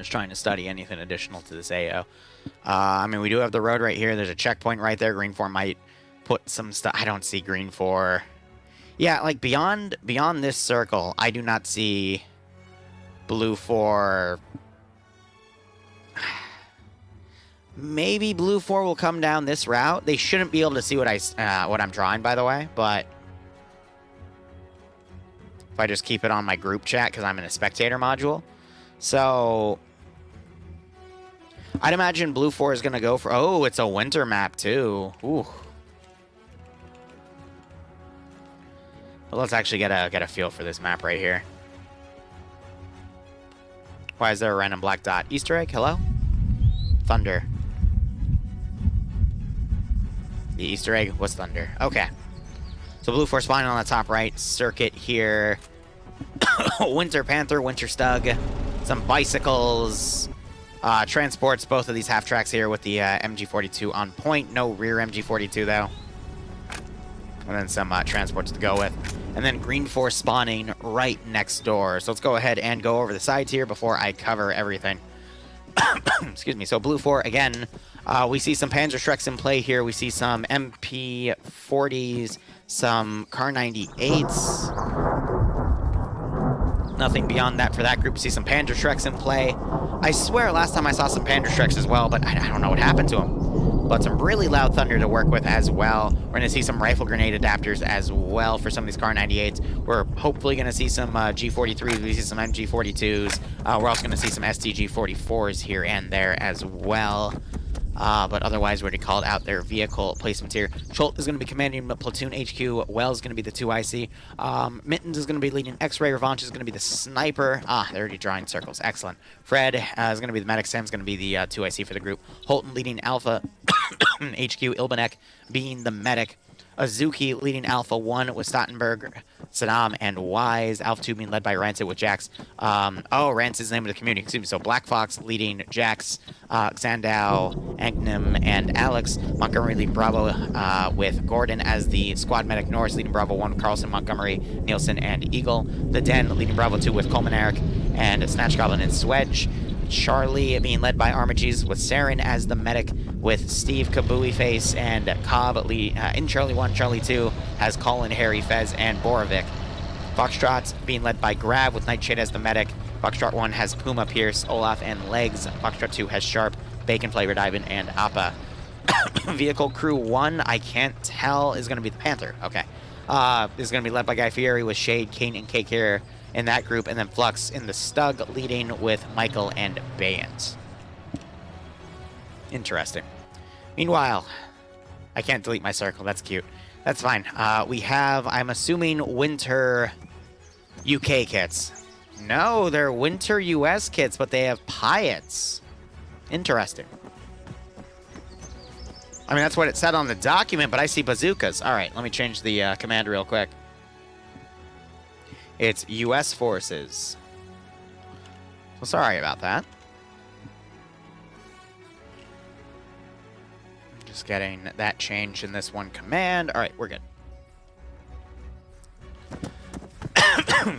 just trying to study anything additional to this AO. I mean, we do have the road right here. There's a checkpoint right there. Green 4 might put some stuff. I don't see Green 4. Yeah, like beyond this circle, I do not see Blue 4. Maybe Blue 4 will come down this route. They shouldn't be able to see what I'm drawing, by the way, but if I just keep it on my group chat because I'm in a spectator module. So I'd imagine Blue 4 is going to go for... Oh, it's a winter map, too. Ooh. But let's actually get a feel for this map right here. Why is there a random black dot? Easter egg? Hello? Thunder. The Easter egg was thunder. Okay. So Blue 4 spawning on the top right circuit here. Winter Panther, Winter Stug, some bicycles, transports, both of these half tracks here with the MG42 on point. No rear MG42 though. And then some transports to go with. And then Green 4 spawning right next door. So let's go ahead and go over the sides here before I cover everything. Excuse me. So Blue 4, again, we see some Panzer Shreks in play here. We see some MP40s, some Car 98s. Nothing beyond that for that group. We see some Panzer Shreks in play. I swear last time I saw some Panzer Shreks as well, but I don't know what happened to them. But some really loud thunder to work with as well. We're going to see some rifle grenade adapters as well for some of these Car 98s. We're hopefully going to see some G43s. We see some MG42s. We're also going to see some STG44s here and there as well. But otherwise, we already called out their vehicle placements here. Schultz is going to be commanding the platoon HQ. Wells is going to be the 2IC. Mittens is going to be leading X-Ray. Revanche is going to be the sniper. They're already drawing circles. Excellent. Fred is going to be the medic. Sam's going to be the 2IC for the group. Holton leading Alpha HQ. Ilbanek being the medic. Azuki leading Alpha 1 with Stottenberg, Saddam, and Wise. Alpha 2 being led by Rancid with Jax. Rancid is the name of the community. Excuse me. So Black Fox leading Jax, Xandao, Agnem, and Alex. Montgomery leading Bravo with Gordon as the squad medic. Norris leading Bravo 1 with Carlson, Montgomery, Nielsen, and Eagle. The Den leading Bravo 2 with Coleman Eric and Snatch Goblin and Swedge. Charlie being led by Armages with Saren as the medic with Steve Kabooey Face and Cobb in Charlie 1. Charlie 2 has Colin, Harry, Fez, and Borovic. Foxtrot being led by Grab with Nightshade as the medic. Foxtrot 1 has Puma, Pierce, Olaf, and Legs. Foxtrot 2 has Sharp, Bacon Flavored Ivan, and Appa. Vehicle Crew 1, I can't tell, is going to be the Panther. Okay. Is going to be led by Guy Fieri with Shade, Kane, and Cake here in that group, and then Flux in the Stug leading with Michael and Bayant. Interesting. Meanwhile, I can't delete my circle. That's cute. That's fine. We have, I'm assuming, Winter UK kits. No, they're Winter US kits, but they have Piats. Interesting. I mean, that's what it said on the document, but I see bazookas. All right, let me change the command real quick. It's U.S. forces. So sorry about that. I'm just getting that changed in this one command. All right, we're good.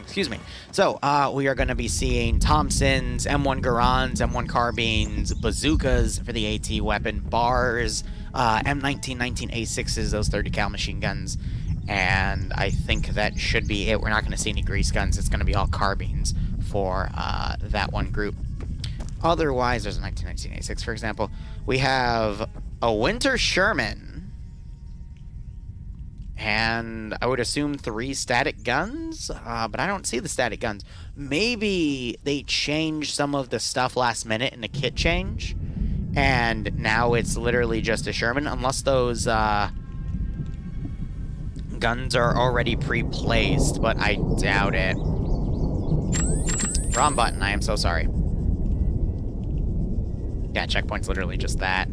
Excuse me. So we are going to be seeing Thompsons, M1 Garans, M1 carbines, bazookas for the AT weapon, bars, M19, 19A6s, those 30 cal machine guns. And I think that should be it. We're not going to see any grease guns. It's going to be all carbines for that one group. Otherwise, there's a 19A6, for example. We have a Winter Sherman. And I would assume 3 static guns, but I don't see the static guns. Maybe they changed some of the stuff last minute in the kit change. And now it's literally just a Sherman, unless those... guns are already pre-placed, but I doubt it. Wrong button, I am so sorry. Yeah, checkpoint's literally just that.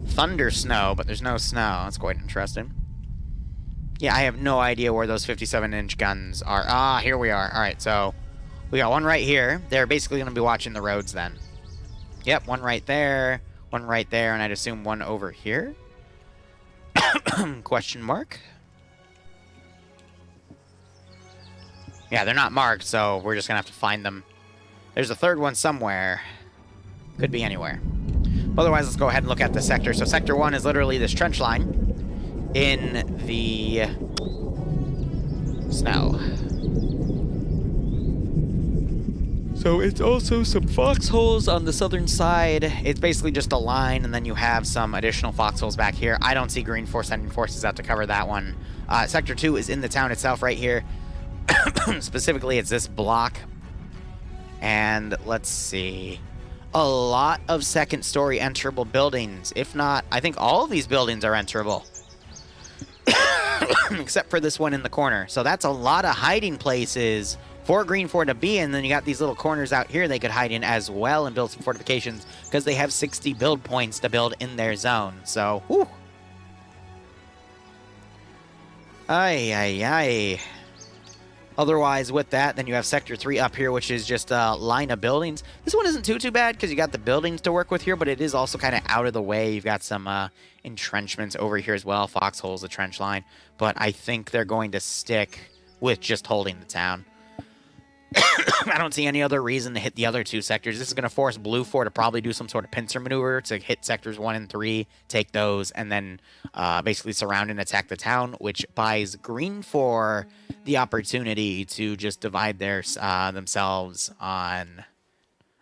Thunder snow, but there's no snow. That's quite interesting. Yeah, I have no idea where those 57-inch guns are. Here we are. All right, so we got one right here. They're basically going to be watching the roads then. Yep, one right there, and I'd assume one over here. Question mark. Yeah, they're not marked, so we're just going to have to find them. There's a third one somewhere. Could be anywhere. But otherwise, let's go ahead and look at the sector. So Sector 1 is literally this trench line in the snow. So it's also some foxholes on the southern side. It's basically just a line, and then you have some additional foxholes back here. I don't see Green Force sending forces out to cover that one. Sector 2 is in the town itself right here. Specifically, it's this block. And let's see. A lot of second-story enterable buildings. If not, I think all of these buildings are enterable. Except for this one in the corner. So that's a lot of hiding places for Green 4 to be in. Then you got these little corners out here they could hide in as well and build some fortifications because they have 60 build points to build in their zone. So, whew. Ay, ay, ay. Otherwise, with that, then you have Sector 3 up here, which is just a line of buildings. This one isn't too bad because you got the buildings to work with here, but it is also kind of out of the way. You've got some entrenchments over here as well. Foxholes, the trench line. But I think they're going to stick with just holding the town. I don't see any other reason to hit the other two sectors. This is going to force Blue 4 to probably do some sort of pincer maneuver to hit Sectors 1 and 3, take those, and then basically surround and attack the town, which buys Green 4 the opportunity to just divide themselves on...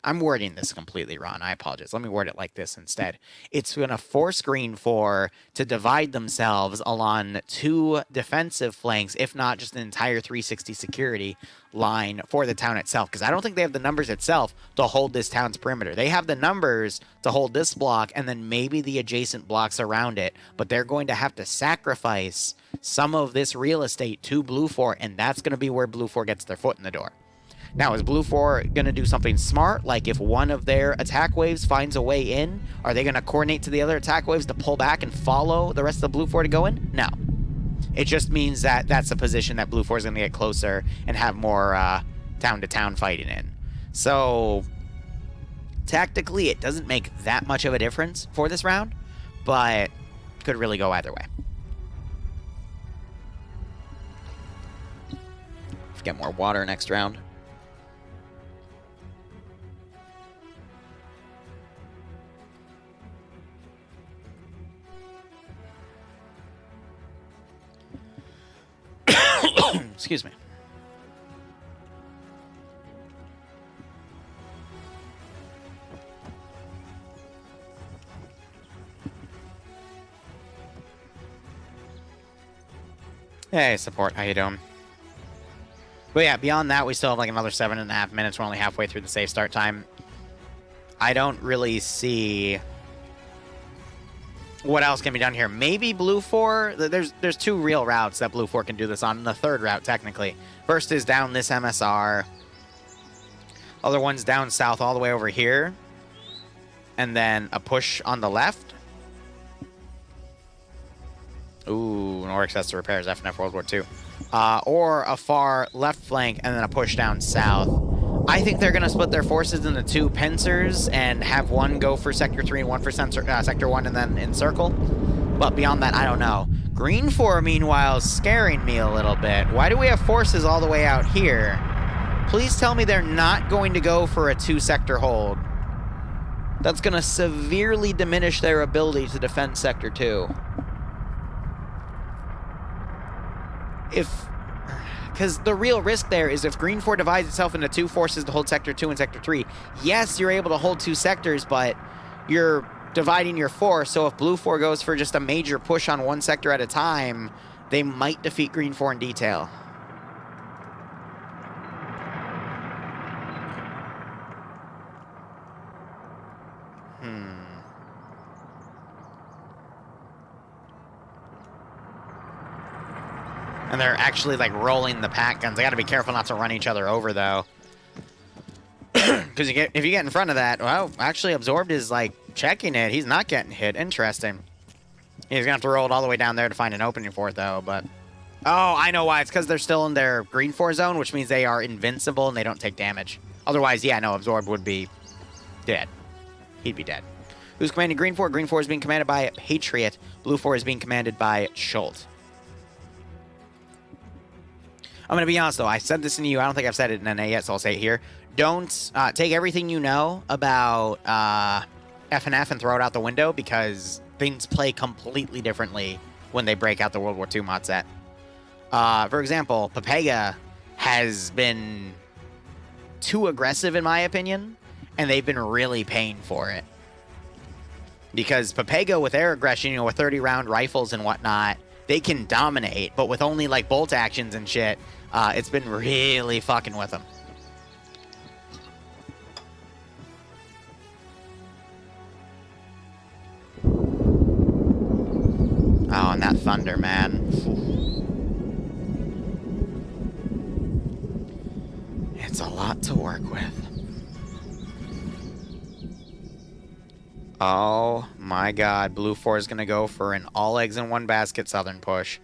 I'm wording this completely wrong. I apologize. Let me word it like this instead. It's going to force Green 4 to divide themselves along two defensive flanks, if not just an entire 360 security line for the town itself. Because I don't think they have the numbers itself to hold this town's perimeter. They have the numbers to hold this block and then maybe the adjacent blocks around it. But they're going to have to sacrifice some of this real estate to Blue 4, and that's going to be where Blue 4 gets their foot in the door. Now, is Blue 4 going to do something smart? Like if one of their attack waves finds a way in, are they going to coordinate to the other attack waves to pull back and follow the rest of the Blue 4 to go in? No. It just means that that's a position that Blue 4 is going to get closer and have more town-to-town fighting in. So, tactically, it doesn't make that much of a difference for this round, but could really go either way. Get more water next round. Excuse me. Hey, support. How you doing? But yeah, beyond that, we still have like another 7.5 minutes. We're only halfway through the safe start time. I don't really see what else can be done here. Maybe Blue 4. There's two real routes that Blue 4 can do this on, and the third route, technically. First is down this MSR. Other one's down south all the way over here. And then a push on the left. Ooh, Norix has to repairs FNF World War II. Or a far left flank and then a push down south. I think they're going to split their forces into two pincers and have one go for Sector 3 and one for Sector 1 and then encircle. But beyond that, I don't know. Green 4, meanwhile, is scaring me a little bit. Why do we have forces all the way out here? Please tell me they're not going to go for a two-sector hold. That's going to severely diminish their ability to defend Sector 2. Because the real risk there is if Green 4 divides itself into two forces to hold Sector 2 and Sector 3, yes, you're able to hold two sectors, but you're dividing your force, so if Blue 4 goes for just a major push on one sector at a time, they might defeat Green 4 in detail. And they're actually, like, rolling the pack guns. They gotta be careful not to run each other over, though. Because if you get in front of that, well, actually, Absorbed is, like, checking it. He's not getting hit. Interesting. He's gonna have to roll it all the way down there to find an opening for it, though, but... Oh, I know why. It's because they're still in their Green 4 zone, which means they are invincible and they don't take damage. Otherwise, yeah, no, Absorbed would be dead. He'd be dead. Who's commanding Green 4? Green 4 is being commanded by Patriot. Blue 4 is being commanded by Schult. I'm going to be honest, though. I said this in you. I don't think I've said it in NA yet, so I'll say it here. Don't take everything you know about FNF and throw it out the window, because things play completely differently when they break out the World War II mod set. For example, Pepega has been too aggressive, in my opinion, and they've been really paying for it. Because Pepega, with their aggression, you know, with 30-round rifles and whatnot, they can dominate, but with only, like, bolt actions and shit, it's been really fucking with them. Oh, and that thunder, man. It's a lot to work with. Oh my god, Blue 4 is going to go for an all eggs in one basket southern push.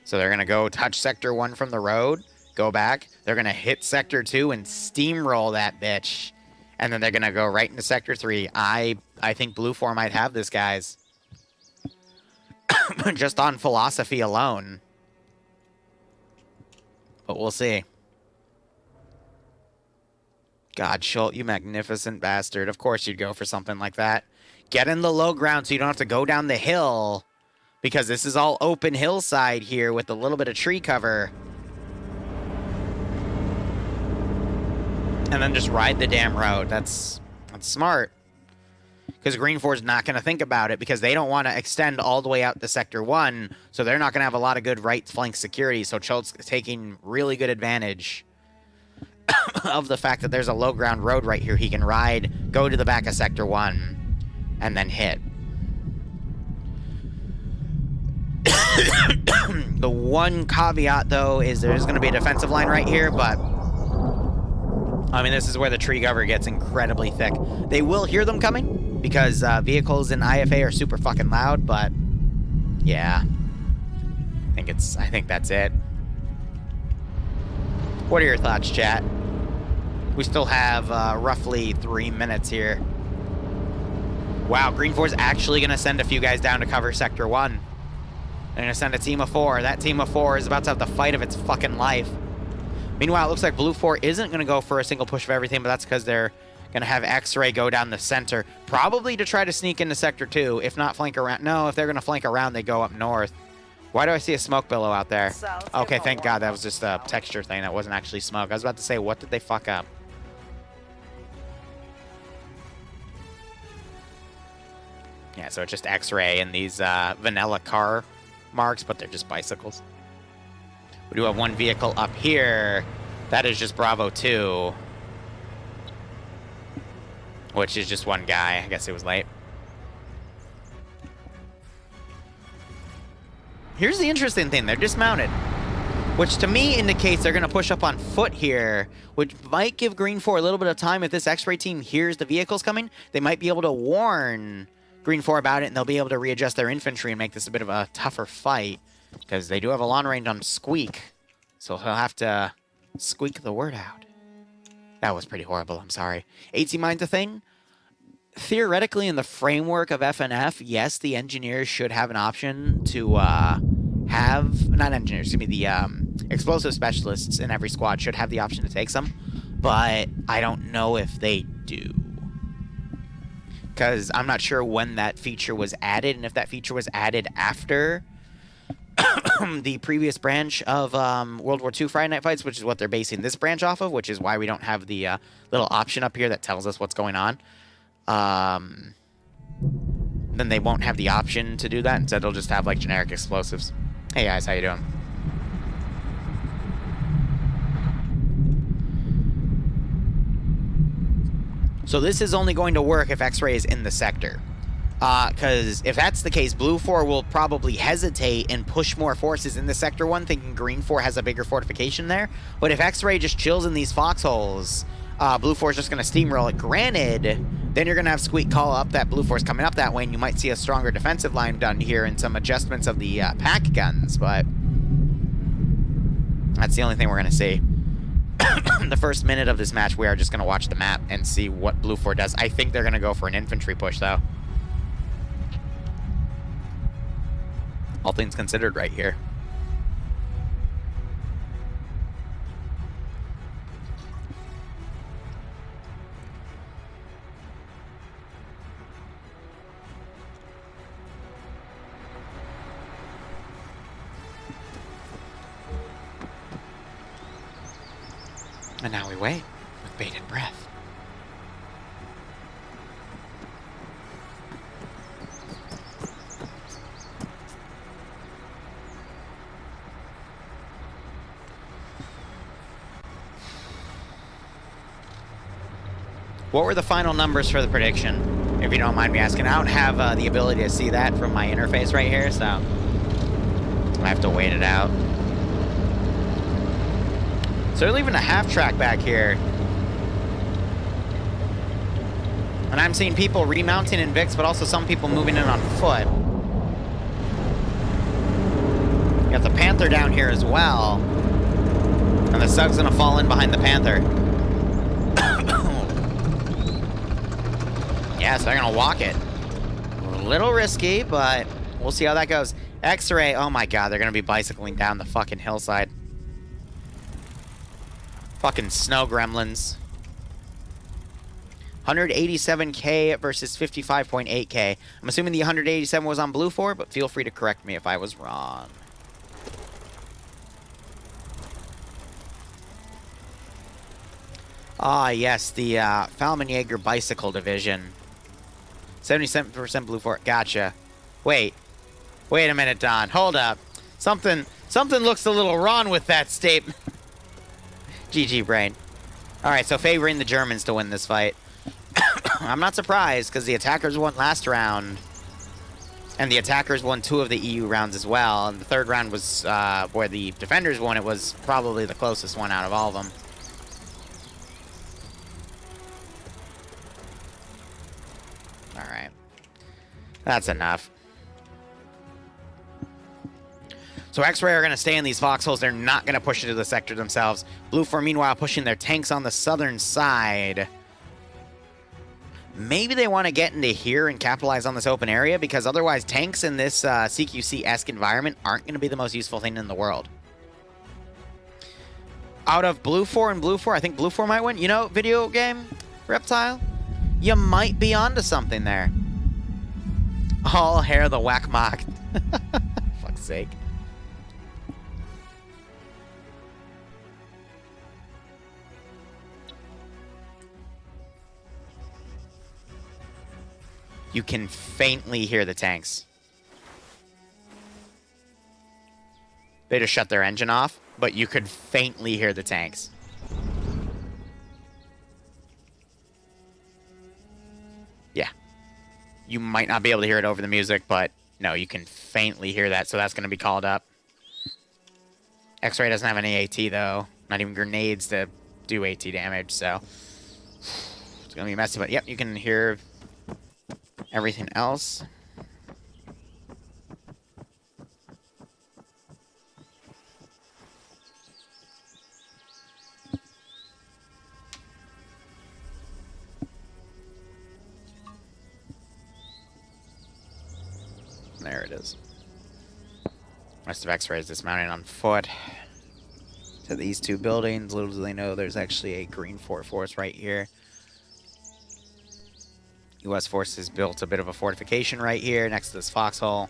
So they're going to go touch Sector 1 from the road, go back. They're going to hit Sector 2 and steamroll that bitch. And then they're going to go right into Sector 3. I think Blue 4 might have this, guys. Just on philosophy alone. But we'll see. God, Schultz, you magnificent bastard. Of course you'd go for something like that. Get in the low ground so you don't have to go down the hill. Because this is all open hillside here with a little bit of tree cover. And then just ride the damn road. That's smart. Because Green 4 is not going to think about it, because they don't want to extend all the way out to Sector 1. So they're not going to have a lot of good right flank security. So Schultz is taking really good advantage of the fact that there's a low ground road right here. He can ride, go to the back of Sector 1, and then hit. The one caveat, though, is there's going to be a defensive line right here, but I mean, this is where the tree cover gets incredibly thick. They will hear them coming, because vehicles in IFA are super fucking loud, but yeah. I think that's it. What are your thoughts, chat? We still have roughly 3 minutes here. Wow, Green 4 is actually going to send a few guys down to cover Sector 1. They're going to send a team of 4. That team of 4 is about to have the fight of its fucking life. Meanwhile, it looks like Blue 4 isn't going to go for a single push of everything, but that's because they're going to have X-Ray go down the center, probably to try to sneak into Sector 2, if not flank around. No, if they're going to flank around, they go up north. Why do I see a smoke billow out there? Okay, thank God that was just a texture thing. That wasn't actually smoke. I was about to say, what did they fuck up? Yeah, so it's just X-Ray and these vanilla car marks, but they're just bicycles. We do have one vehicle up here. That is just Bravo 2. Which is just one guy. I guess it was late. Here's the interesting thing. They're dismounted. Which to me indicates they're going to push up on foot here. Which might give Green 4 a little bit of time. If this X-Ray team hears the vehicles coming, they might be able to warn Green 4 about it, and they'll be able to readjust their infantry and make this a bit of a tougher fight. Because they do have a long range on Squeak. So he'll have to squeak the word out. That was pretty horrible, I'm sorry. 80 Mind's a thing. Theoretically, in the framework of FNF, yes, the engineers should have an option to have... Not engineers, excuse me, the explosive specialists in every squad should have the option to take some. But I don't know if they do. Because I'm not sure when that feature was added, and if that feature was added after the previous branch of World War II Friday Night Fights, which is what they're basing this branch off of, which is why we don't have the little option up here that tells us what's going on. Then they won't have the option to do that. Instead, they'll just have, like, generic explosives. Hey, guys, how you doing? So this is only going to work if X-Ray is in the sector. Because if that's the case, Blue 4 will probably hesitate and push more forces in the Sector 1, thinking Green 4 has a bigger fortification there. But if X-Ray just chills in these foxholes, Blue 4 is just going to steamroll it. Granted, then you're going to have Squeak call up that Blue 4 is coming up that way, and you might see a stronger defensive line done here and some adjustments of the pack guns, but that's the only thing we're going to see. The first minute of this match, we are just going to watch the map and see what Blue 4 does. I think they're going to go for an infantry push, though. All things considered right here. And now we wait with bated breath. What were the final numbers for the prediction, if you don't mind me asking? I don't have the ability to see that from my interface right here, so I have to wait it out. So they're leaving a half track back here. And I'm seeing people remounting in Vix, but also some people moving in on foot. You got the Panther down here as well. And the Sug's gonna fall in behind the Panther. Yeah, so they're gonna walk it. A little risky, but we'll see how that goes. X-Ray, oh my god, they're gonna be bicycling down the fucking hillside. Fucking snow gremlins. 187K versus 55.8K. I'm assuming the 187 was on Blue 4, but feel free to correct me if I was wrong. Ah, yes, the Falman Jaeger Bicycle Division. 77% Blue 4. Gotcha. Wait a minute, Don. Hold up. Something looks a little wrong with that statement. GG, brain. Alright, so favoring the Germans to win this fight. I'm not surprised, because the attackers won last round. And the attackers won 2 of the EU rounds as well. And the third round was where the defenders won. It was probably the closest one out of all of them. Alright. That's enough. So X-Ray are going to stay in these foxholes. They're not going to push into the sector themselves. Blue 4, meanwhile, pushing their tanks on the southern side. Maybe they want to get into here and capitalize on this open area, because otherwise tanks in this CQC-esque environment aren't going to be the most useful thing in the world. Out of Blue 4 and Blue 4, I think Blue 4 might win. You know, video game, Reptile? You might be onto something there. All hair the whack mock. Fuck's sake. You can faintly hear the tanks. They just shut their engine off, but you could faintly hear the tanks. Yeah. You might not be able to hear it over the music, but no, you can faintly hear that, so that's going to be called up. X-Ray doesn't have any AT, though. Not even grenades to do AT damage, so it's going to be messy, but yep, you can hear everything else. There it is. Rest of X-Ray is dismounting on foot to these 2 buildings. Little do they know there's actually a green fort force right here. U.S. forces built a bit of a fortification right here next to this foxhole.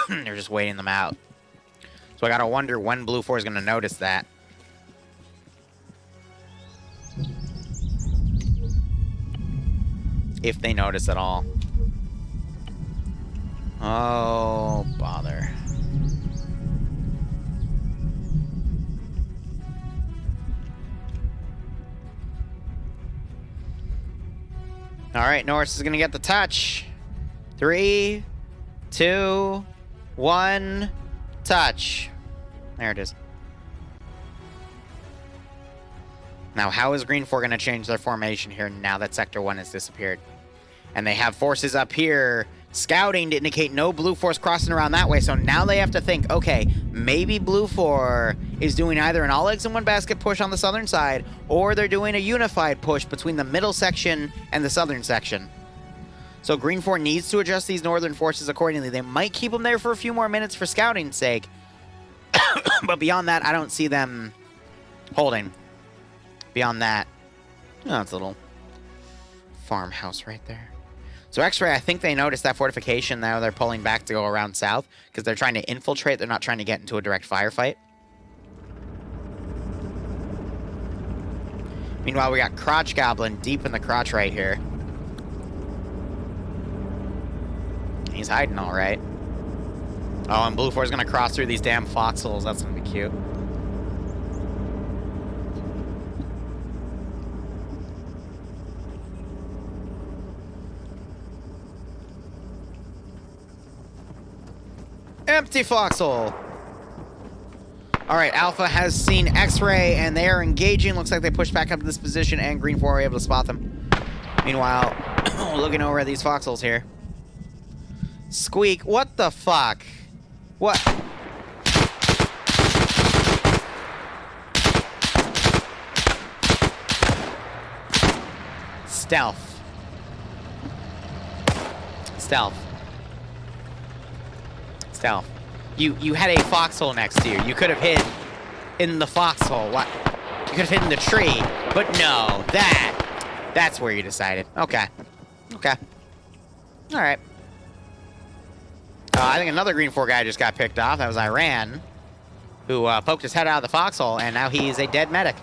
They're just waiting them out. So I gotta wonder when Blue 4 is gonna notice that. If they notice at all. Oh, bother. All right, Norris is going to get the touch. 3, 2, 1, touch. There it is. Now, how is Green 4 going to change their formation here now that Sector 1 has disappeared? And they have forces up here scouting to indicate no Blue force crossing around that way. So now they have to think, okay, maybe Blue 4 is doing either an all eggs in one basket push on the southern side, or they're doing a unified push between the middle section and the southern section. So Green 4 needs to adjust these northern forces accordingly. They might keep them there for a few more minutes for scouting's sake. But beyond that, I don't see them holding. Beyond that, oh, that's a little farmhouse right there. So X-Ray, I think they noticed that fortification. Now they're pulling back to go around south because they're trying to infiltrate. They're not trying to get into a direct firefight. Meanwhile, we got Crotch Goblin deep in the crotch right here. He's hiding all right. Oh, and Blue 4 is going to cross through these damn foxholes. That's going to be cute. Empty foxhole. All right, Alpha has seen X-Ray, and they are engaging. Looks like they pushed back up to this position, and Green 4 were able to spot them. Meanwhile, looking over at these foxholes here. Squeak, what the fuck? What? Stealth. Stealth. Stealth. You had a foxhole next to you. You could have hid in the foxhole. What? You could have hid in the tree. But no, that's where you decided. Okay. Okay. All right. I think another Green 4 guy just got picked off. That was Iran, who poked his head out of the foxhole, and now he's a dead medic.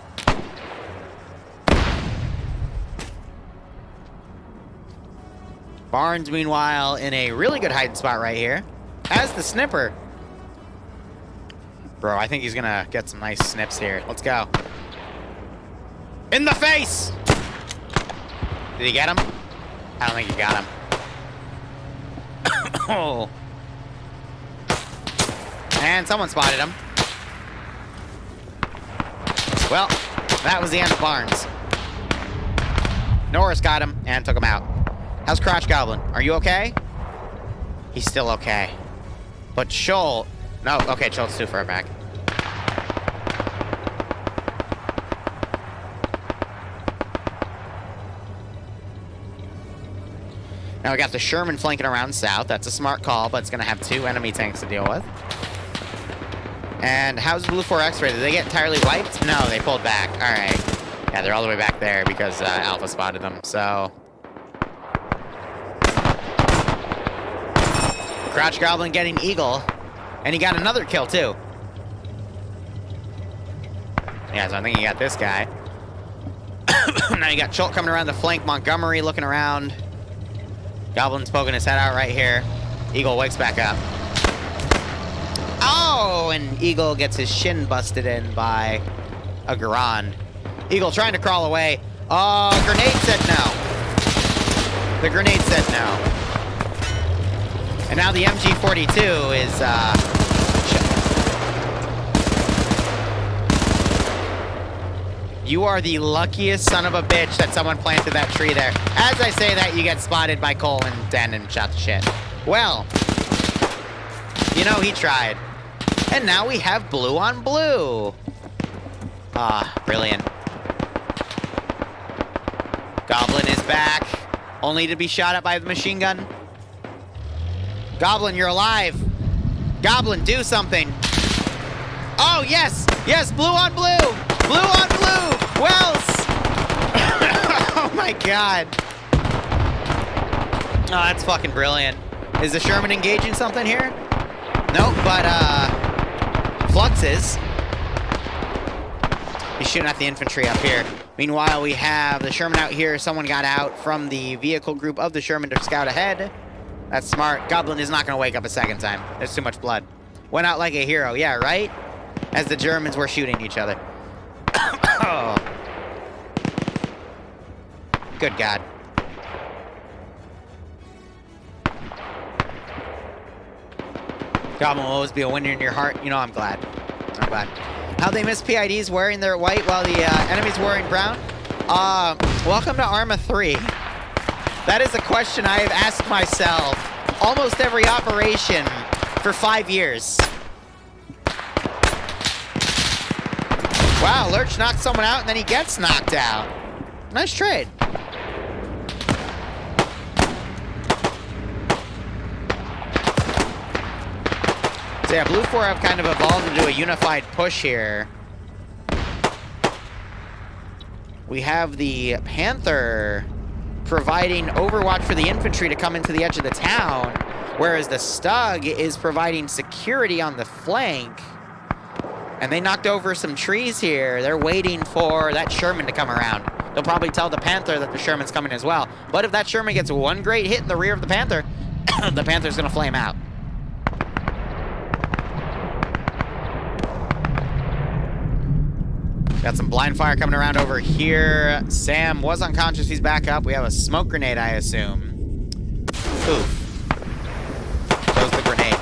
Barnes, meanwhile, in a really good hiding spot right here, as the snipper. Bro, I think he's gonna get some nice snips here. Let's go. In the face! Did he get him? I don't think he got him. Oh. And someone spotted him. Well, that was the end of Barnes. Norris got him and took him out. How's Crotch Goblin? Are you okay? He's still okay. But Shoal... No, okay, Shoal's too far back. Now we got the Sherman flanking around south. That's a smart call, but it's going to have 2 enemy tanks to deal with. And how's Blue 4 X-Ray? Did they get entirely wiped? No, they pulled back. All right. Yeah, they're all the way back there because Alpha spotted them, so... Crotch Goblin getting Eagle. And he got another kill, too. Yeah, so I think he got this guy. Now you got Chult coming around the flank. Montgomery looking around. Goblin's poking his head out right here. Eagle wakes back up. Oh, and Eagle gets his shin busted in by a Garand. Eagle trying to crawl away. Oh, grenade said no. The grenade said no. And now the MG42 is, You are the luckiest son of a bitch that someone planted that tree there. As I say that, you get spotted by Cole and Den and shot the shit. Well, you know, he tried. And now we have blue on blue. Ah, brilliant. Goblin is back, only to be shot at by the machine gun. Goblin, you're alive. Goblin, do something. Oh, yes! Yes, blue on blue! Blue on blue! Wells! Oh my god. Oh, that's fucking brilliant. Is the Sherman engaging something here? Nope, but Flux is. He's shooting at the infantry up here. Meanwhile, we have the Sherman out here. Someone got out from the vehicle group of the Sherman to scout ahead. That's smart. Goblin is not going to wake up a second time. There's too much blood. Went out like a hero. Yeah, right? As the Germans were shooting each other. Oh. Good God. Goblin will always be a winner in your heart. You know, I'm glad. I'm glad. How they miss PIDs wearing their white while the enemy's wearing brown? Welcome to Arma 3. That is a question I have asked myself almost every operation for 5 years. Wow, Lurch knocked someone out and then he gets knocked out. Nice trade. So yeah, Blue 4 have kind of evolved into a unified push here. We have the Panther providing overwatch for the infantry to come into the edge of the town, whereas the Stug is providing security on the flank. And they knocked over some trees here. They're waiting for that Sherman to come around. They'll probably tell the Panther that the Sherman's coming as well. But if that Sherman gets one great hit in the rear of the Panther, the Panther's gonna flame out. Got some blind fire coming around over here. Sam was unconscious, he's back up. We have a smoke grenade, I assume. Oof. Goes the grenade.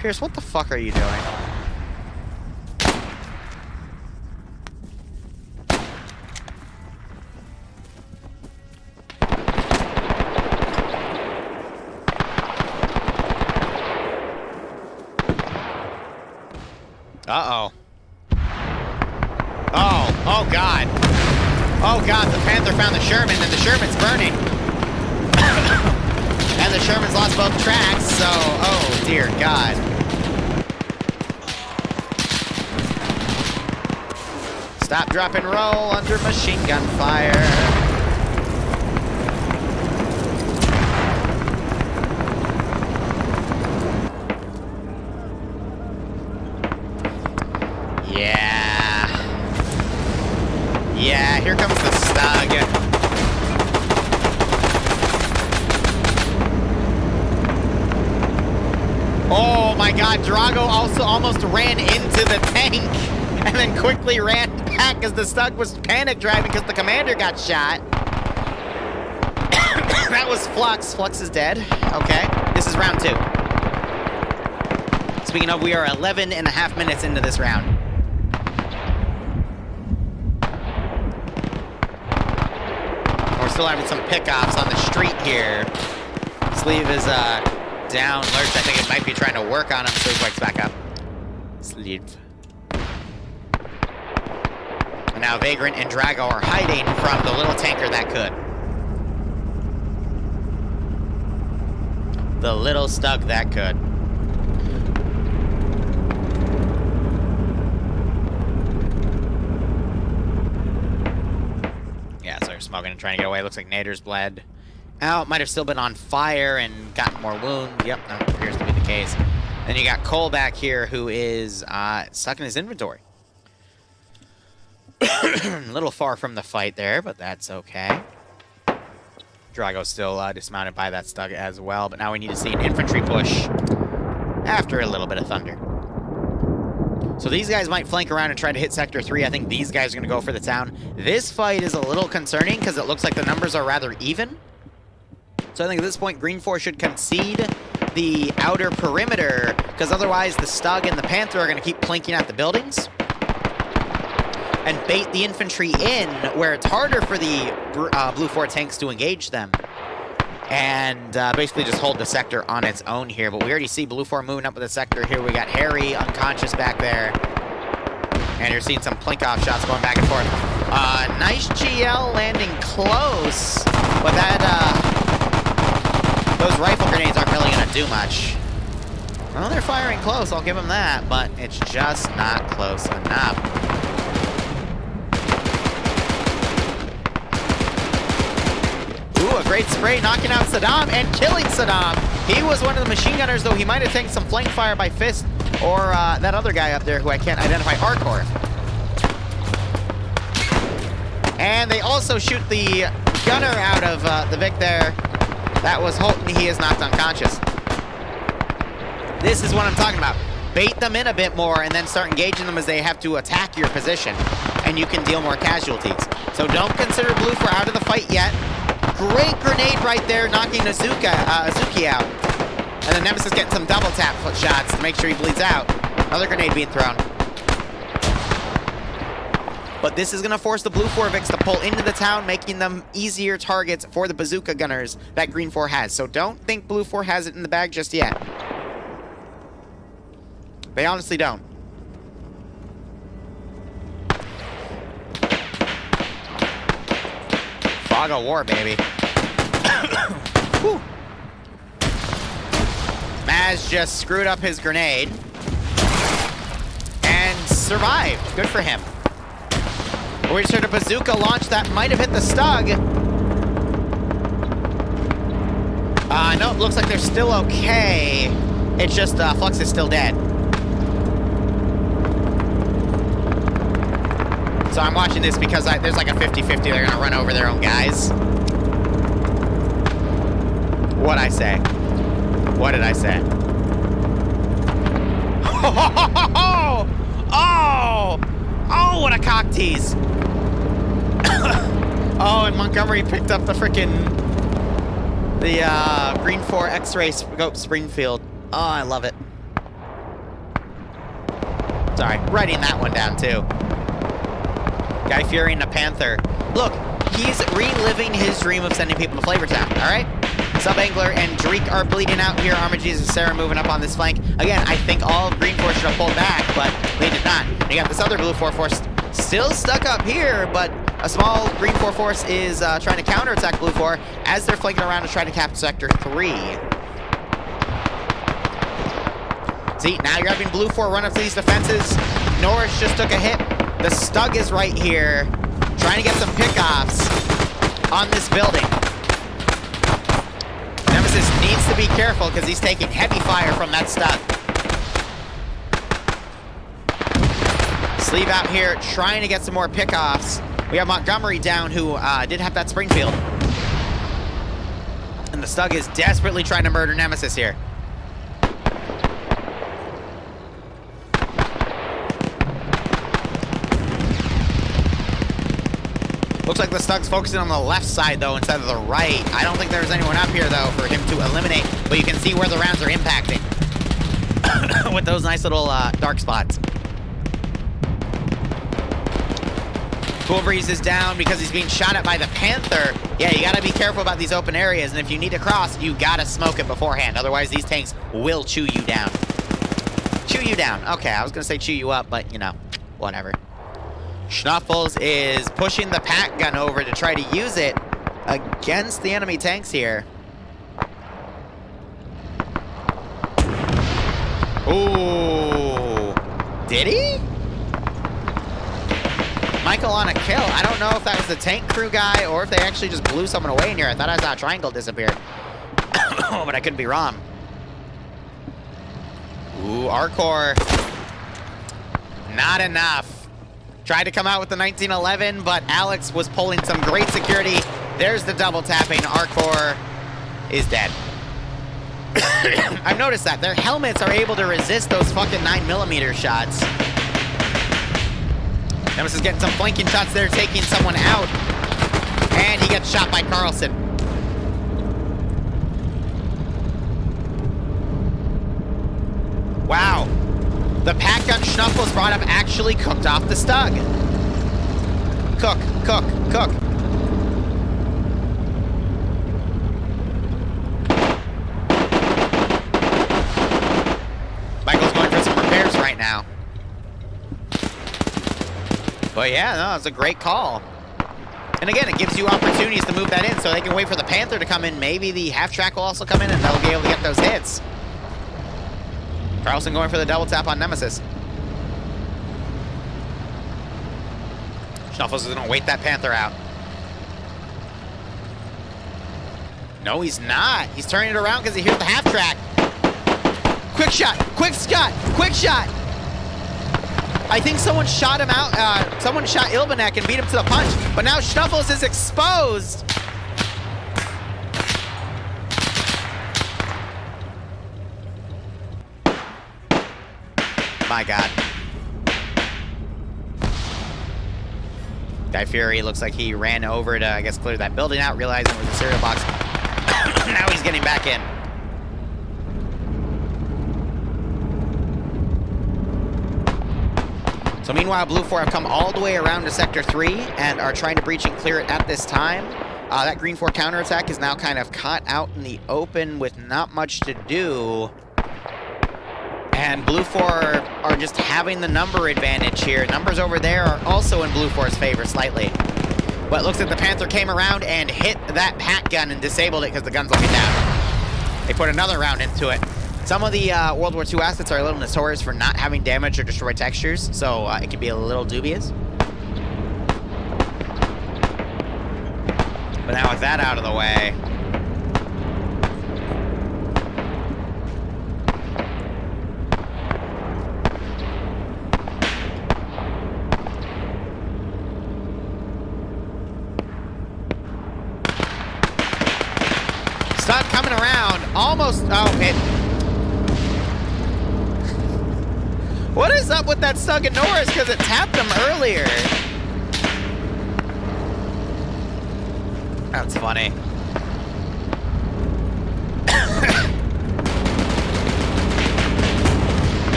Pierce, what the fuck are you doing? Uh-oh. Oh God. Oh God, the Panther found the Sherman, and the Sherman's burning. And the Sherman's lost both tracks, so, oh dear God. Stop, drop, and roll under machine gun fire. Yeah, here comes the Stug. Oh my God, Drago also almost ran into the tank and then quickly ran back because the Stug was panic driving because the commander got shot. That was Flux. Flux is dead. Okay, this is round 2. Speaking of, we are 11 and a half minutes into this round. Still having some pickoffs on the street here. Sleeve is down. Lurch, I think it might be trying to work on him. Sleeve wakes back up. Sleeve. And now Vagrant and Drago are hiding from the little tanker that could. The little Stug that could. Smoking and trying to get away. Looks like Nader's bled out. Might have still been on fire and gotten more wounds. Yep, that appears to be the case. Then you got Cole back here, who is stuck in his inventory. A little far from the fight there, but that's okay. Drago's still dismounted by that Stug as well, but now we need to see an infantry push after a little bit of thunder. So these guys might flank around and try to hit Sector 3. I think these guys are going to go for the town. This fight is a little concerning because it looks like the numbers are rather even. So I think at this point, Green 4 should concede the outer perimeter because otherwise the Stug and the Panther are going to keep plinking at the buildings and bait the infantry in where it's harder for the Blue 4 tanks to engage them. And basically just hold the sector on its own here. But we already see Blue 4 moving up with the sector here. We got Harry unconscious back there. And you're seeing some plink-off shots going back and forth. Nice GL landing close. But that, those rifle grenades aren't really going to do much. Well, they're firing close, I'll give them that. But it's just not close enough. A great spray, knocking out Saddam and killing Saddam. He was one of the machine gunners, though he might have taken some flank fire by Fist or that other guy up there who I can't identify, Hardcore. And they also shoot the gunner out of the Vic there. That was Holton. He is knocked unconscious. This is what I'm talking about. Bait them in a bit more and then start engaging them as they have to attack your position. And you can deal more casualties. So don't consider Blue 4 out of the fight yet. Great grenade right there, knocking Azuki out. And then Nemesis getting some double tap shots to make sure he bleeds out. Another grenade being thrown. But this is going to force the Blue 4 Vics to pull into the town, making them easier targets for the bazooka gunners that Green 4 has. So don't think Blue 4 has it in the bag just yet. They honestly don't. Fog of war, baby. Whew. Maz just screwed up his grenade and survived. Good for him. We just heard a bazooka launch that might have hit the Stug. No, it looks like they're still okay. It's just Flux is still dead. So I'm watching this because there's like a 50-50 they're gonna run over their own guys. What'd I say? What did I say? Oh, what a cock tease. Oh, and Montgomery picked up the Green 4 X-Ray scope Springfield. Oh, I love it. Sorry, writing that one down too. Guy Fury and the Panther. Look, he's reliving his dream of sending people to Flavortown, all right? Sub-Angler and Dreek are bleeding out here. Armor Jesus and Sarah moving up on this flank. Again, I think all of Green 4 should have pulled back, but they did not. You got this other Blue 4 force still stuck up here, but a small Green 4 force is trying to counterattack Blue 4 as they're flanking around to try to capture Sector 3. See, now you're having Blue 4 run up to these defenses. Norris just took a hit. The Stug is right here, trying to get some pickoffs on this building. Nemesis needs to be careful because he's taking heavy fire from that Stug. Sleeve out here, trying to get some more pickoffs. We have Montgomery down, who did have that Springfield. And the Stug is desperately trying to murder Nemesis here. Looks like the Stug's focusing on the left side, though, instead of the right. I don't think there's anyone up here, though, for him to eliminate. But you can see where the rounds are impacting with those nice little dark spots. Cool Breeze is down because he's being shot at by the Panther. Yeah, you gotta be careful about these open areas, and if you need to cross, you gotta smoke it beforehand. Otherwise, these tanks will chew you down. Chew you down. Okay, I was gonna say chew you up, but, you know, whatever. Schnuffles is pushing the pack gun over to try to use it against the enemy tanks here. Ooh. Did he? Michael on a kill. I don't know if that was the tank crew guy or if they actually just blew someone away in here. I thought I saw a triangle disappear. But I could be wrong. Ooh, Arcor. Not enough. Tried to come out with the 1911, but Alex was pulling some great security. There's the double tapping. Arcor is dead. I've noticed that. Their helmets are able to resist those fucking 9mm shots. Nemesis is getting some flanking shots there, taking someone out. And he gets shot by Carlson. Wow. The pack gun Schnuffles brought up actually cooked off the Stug. Cook, cook, cook. Michael's going for some repairs right now. But yeah, no, it's a great call. And again, it gives you opportunities to move that in so they can wait for the Panther to come in. Maybe the half-track will also come in and they'll be able to get those hits. Carlson going for the double tap on Nemesis. Schnuffles is going to wait that Panther out. No, he's not. He's turning it around because he hears the half track. Quick shot, quick shot, quick shot. I think someone shot him out. Someone shot Ilbanek and beat him to the punch. But now Schnuffles is exposed. My God. Guy Fury looks like he ran over to, I guess, clear that building out, realizing it was a cereal box. Now he's getting back in. So meanwhile, Blue 4 have come all the way around to Sector 3 and are trying to breach and clear it at this time. That Green 4 counterattack is now kind of caught out in the open with not much to do. And Blue 4 are just having the number advantage here. Numbers over there are also in Blue 4's favor slightly. But it looks like the Panther came around and hit that pack gun and disabled it because the gun's looking down. They put another round into it. Some of the World War II assets are a little notorious for not having damage or destroyed textures, so it can be a little dubious. But now with that out of the way... Stop coming around. Almost... Oh, it... What is up with that Stug and Norris? Because it tapped him earlier. That's funny.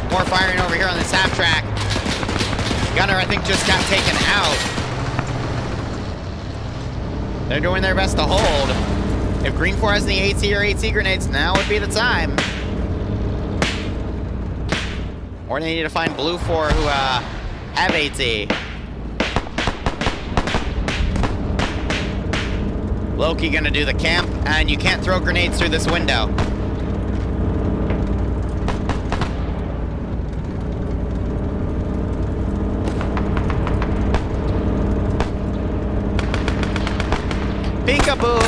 More firing over here on this half track. Gunner, I think, just got taken out. They're doing their best to hold. If Green 4 has any AT or AT grenades, now would be the time. Or they need to find Blue 4 who have AT. Loki gonna do the camp, and you can't throw grenades through this window. Peekaboo!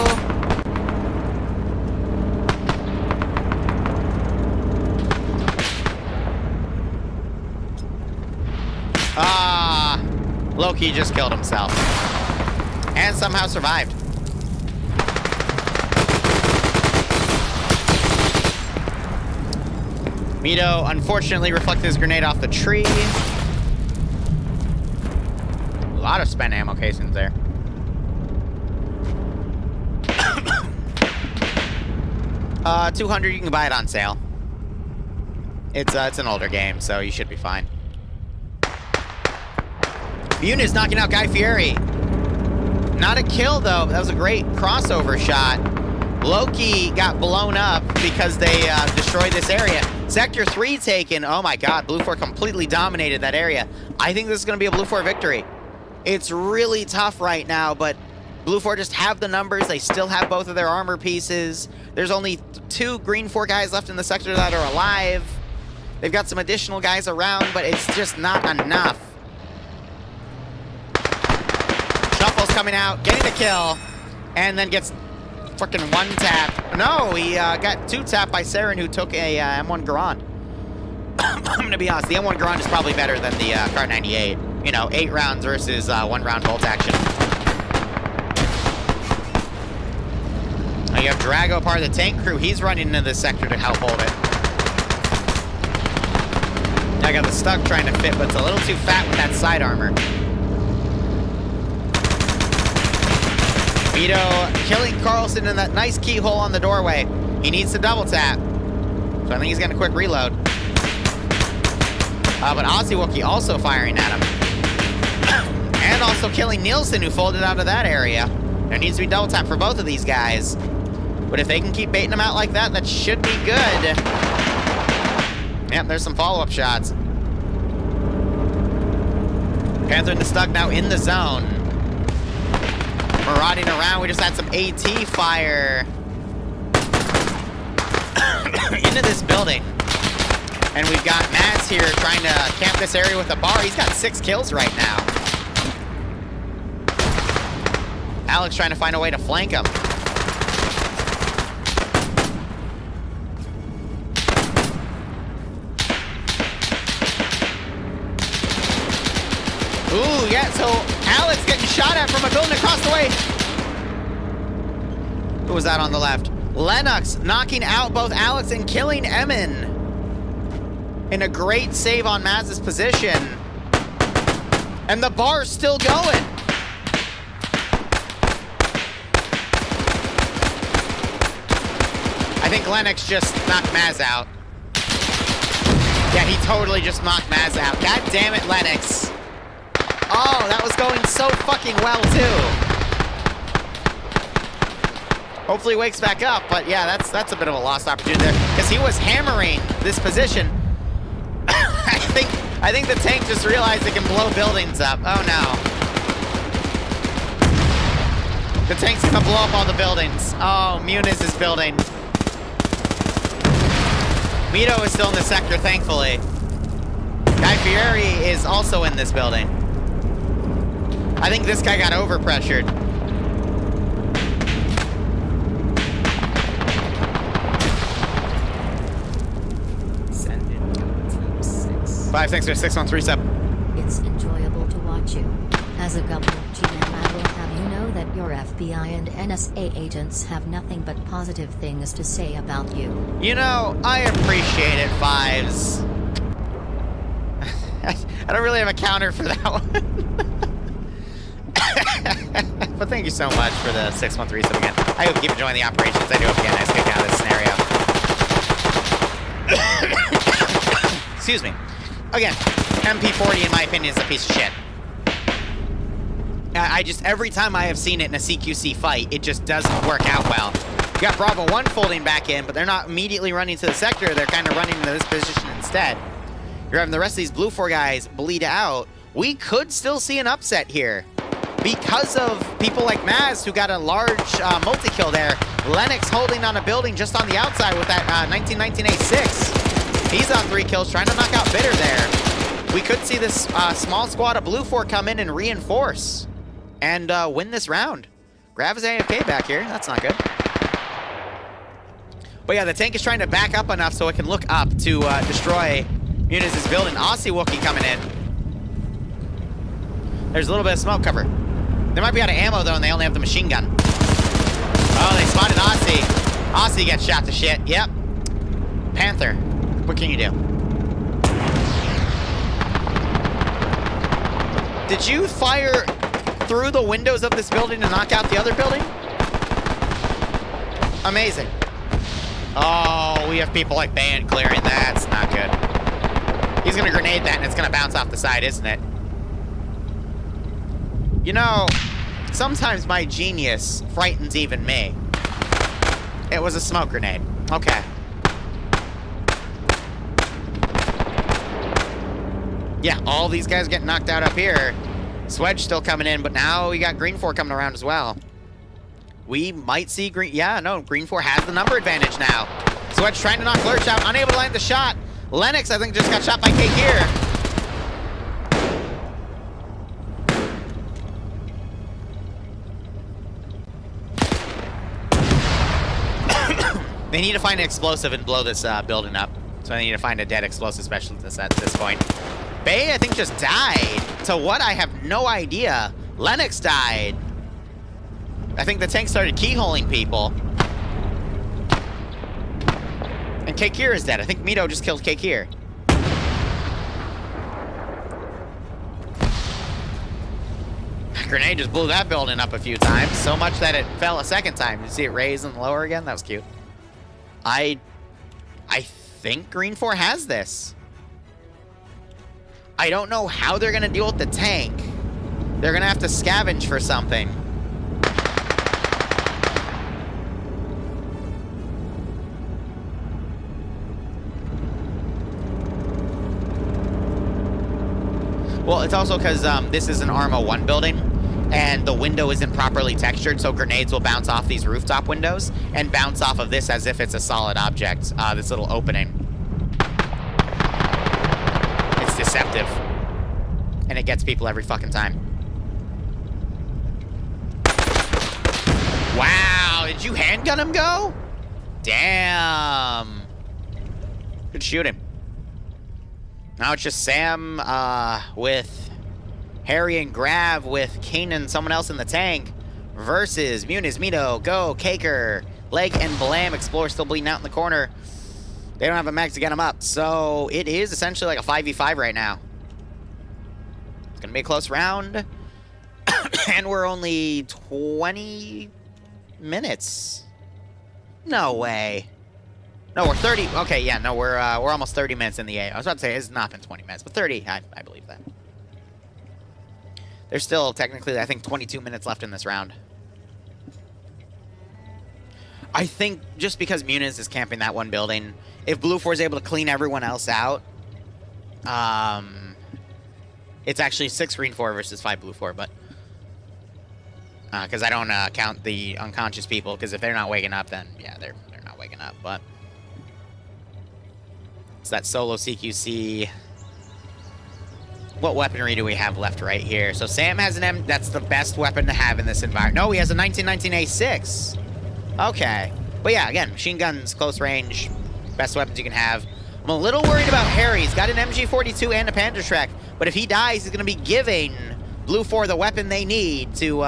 Loki just killed himself. And somehow survived. Mito unfortunately reflected his grenade off the tree. A lot of spent ammo casings there. $200, you can buy it on sale. It's an older game, so you should be fine. Muniz knocking out Guy Fieri. Not a kill, though. That was a great crossover shot. Loki got blown up because they destroyed this area. Sector 3 taken. Oh, my God. Blue 4 completely dominated that area. I think this is going to be a Blue 4 victory. It's really tough right now, but Blue 4 just have the numbers. They still have both of their armor pieces. There's only 2 Green 4 guys left in the sector that are alive. They've got some additional guys around, but it's just not enough. Shuffle's coming out, getting the kill, and then gets fucking 1-tapped. No, he got 2-tapped by Saren, who took a M1 Garand. I'm gonna be honest, the M1 Garand is probably better than the Kar 98. You know, 8 rounds versus 1-round bolt action. Now you have Drago, part of the tank crew. He's running into this sector to help hold it. I got the Stug trying to fit, but it's a little too fat with that side armor. Mito killing Carlson in that nice keyhole on the doorway. He needs to double tap. So I think he's getting a quick reload. But Aussie Wookie also firing at him. And also killing Nielsen, who folded out of that area. There needs to be double tap for both of these guys. But if they can keep baiting them out like that, that should be good. Yep, there's some follow-up shots. Panther and the Stug now in the zone. Marauding around, we just had some AT fire into this building. And we've got Mads here trying to camp this area with a bar. He's got 6 kills right now. Alex trying to find a way to flank him. Ooh, yeah, so Alex getting shot at from a building across the way. Who was that on the left? Lennox knocking out both Alex and killing Emin. In a great save on Maz's position. And the bar's still going. I think Lennox just knocked Maz out. Yeah, he totally just knocked Maz out. God damn it, Lennox. Oh, that was going so fucking well, too. Hopefully wakes back up, but yeah, that's a bit of a lost opportunity there. Because he was hammering this position. I think the tank just realized it can blow buildings up. Oh, no. The tank's gonna blow up all the buildings. Oh, Muniz is building. Mito is still in the sector, thankfully. Guy Fieri is also in this building. I think this guy got overpressured. 5, 6, 613 sub. It's enjoyable to watch you. As a WG man, I will have you know that your FBI and NSA agents have nothing but positive things to say about you. You know, I appreciate it, Fives. I don't really have a counter for that one. But thank you so much for the 613 sub again. I hope you keep enjoying the operations. I do hope you get a nice kick out of this scenario. Excuse me. Again, MP40 in my opinion is a piece of shit. Every time I have seen it in a CQC fight, it just doesn't work out well. You got Bravo 1 folding back in, but they're not immediately running to the sector. They're kind of running into this position instead. You're having the rest of these Blue 4 guys bleed out. We could still see an upset here. Because of people like Maz, who got a large multi-kill there. Lennox holding on a building just on the outside with that 1919 A6. He's on 3 kills, trying to knock out Bitter there. We could see this small squad of Blue 4 come in and reinforce and win this round. Grav is AFK back here. That's not good. But yeah, the tank is trying to back up enough so it can look up to destroy Muniz' building. Aussie Wookie coming in. There's a little bit of smoke cover. They might be out of ammo, though, and they only have the machine gun. Oh, they spotted Aussie. Aussie gets shot to shit. Yep. Panther, what can you do? Did you fire through the windows of this building to knock out the other building? Amazing. Oh, we have people like Band clearing. That's not good. He's going to grenade that, and it's going to bounce off the side, isn't it? You know, sometimes my genius frightens even me. It was a smoke grenade. Okay. Yeah, all these guys get knocked out up here. Swedge still coming in, but now we got Green 4 coming around as well. We might see Green... Yeah, no, Green 4 has the number advantage now. Swedge trying to knock Lurch out, unable to land the shot. Lennox, I think, just got shot by Cake here. They need to find an explosive and blow this building up. So they need to find a dead explosive specialist at this point. Bay, I think, just died. To what? I have no idea. Lennox died. I think the tank started keyholing people. And Kakir is dead. I think Mito just killed Kakir. Grenade just blew that building up a few times. So much that it fell a second time. You see it raise and lower again? That was cute. I think Green 4 has this. I don't know how they're going to deal with the tank. They're going to have to scavenge for something. Well, it's also because this is an Arma 1 building, and the window isn't properly textured, so grenades will bounce off these rooftop windows and bounce off of this as if it's a solid object, this little opening. It's deceptive. And it gets people every fucking time. Wow, did you handgun him go? Damn. Good shooting. Now it's just Sam with Harry and Grav with Kane and someone else in the tank versus Muniz, Mito, Go, Caker, Leg, and Blam. Explorer still bleeding out in the corner. They don't have a mag to get him up, so it is essentially like a 5v5 right now. It's going to be a close round, and we're only 20 minutes. No way. No, we're 30. Okay, yeah, no, we're almost 30 minutes in the A. I was about to say it's not been 20 minutes, but 30, I believe that. There's still technically, I think, 22 minutes left in this round. I think just because Muniz is camping that one building, if Blue 4 is able to clean everyone else out, it's actually 6 Green 4 versus 5 Blue 4, but because I don't count the unconscious people, because if they're not waking up, then yeah, they're not waking up, but it's that solo CQC. What weaponry do we have left right here? So Sam has an M. That's the best weapon to have in this environment. No, he has a 1919 A6. Okay. But yeah, again, machine guns, close range, best weapons you can have. I'm a little worried about Harry. He's got an MG42 and a Panda Shrek, but if he dies, he's going to be giving Blue 4 the weapon they need to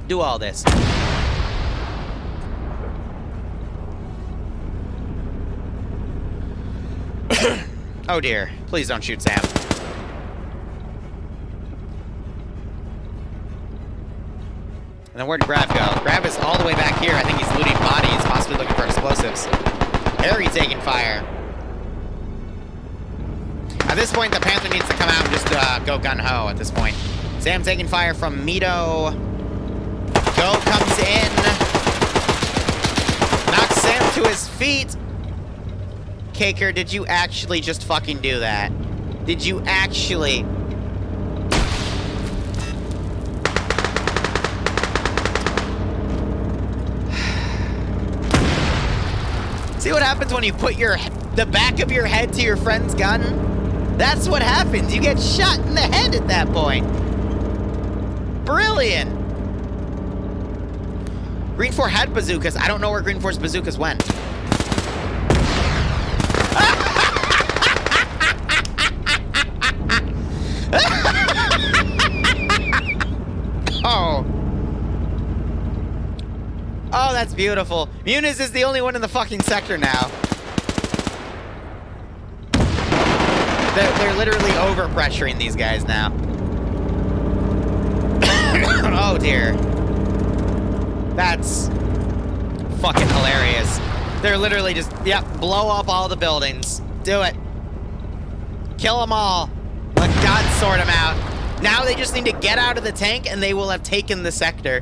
do all this. Oh dear, please don't shoot Sam. And then where'd Grav go? Grav is all the way back here. I think he's looting bodies, possibly looking for explosives. Harry taking fire. At this point, the Panther needs to come out and just go gun-ho at this point. Sam taking fire from Mito. Go comes in. Knocks Sam to his feet. Caker, did you actually just fucking do that? Did you actually? See what happens when you put the back of your head to your friend's gun? That's what happens. You get shot in the head at that point. Brilliant. Green 4 had bazookas. I don't know where Green 4's bazookas went. Oh. Oh, that's beautiful. Muniz is the only one in the fucking sector now. They're literally over-pressuring these guys now. Oh, dear. That's fucking hilarious. They're literally just, yep, blow up all the buildings. Do it. Kill them all. Let God sort them out. Now they just need to get out of the tank and they will have taken the sector.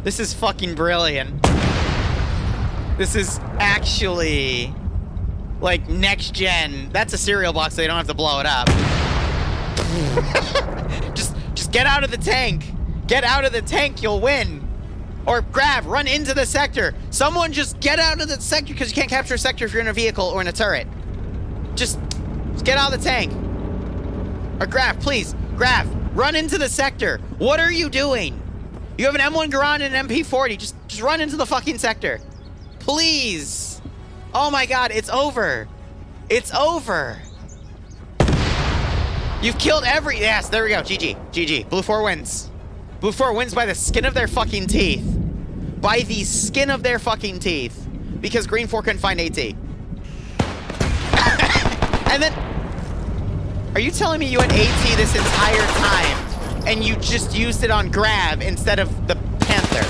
This is fucking brilliant. This is actually, like, next gen. That's a cereal box so they don't have to blow it up. Just get out of the tank. Get out of the tank, you'll win. Or Grav, run into the sector. Someone just get out of the sector because you can't capture a sector if you're in a vehicle or in a turret. Just get out of the tank. Or Grav, please. Grav, run into the sector. What are you doing? You have an M1 Garand and an MP40. Just run into the fucking sector. Please. Oh my god, it's over. It's over. You've killed every... Yes, there we go. GG. GG. Blue 4 wins. Blue 4 wins by the skin of their fucking teeth. By the skin of their fucking teeth. Because Green 4 couldn't find AT. And then... Are you telling me you had AT this entire time and you just used it on Grav instead of the Panther?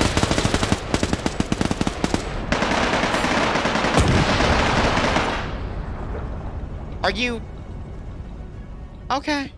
Are you... Okay.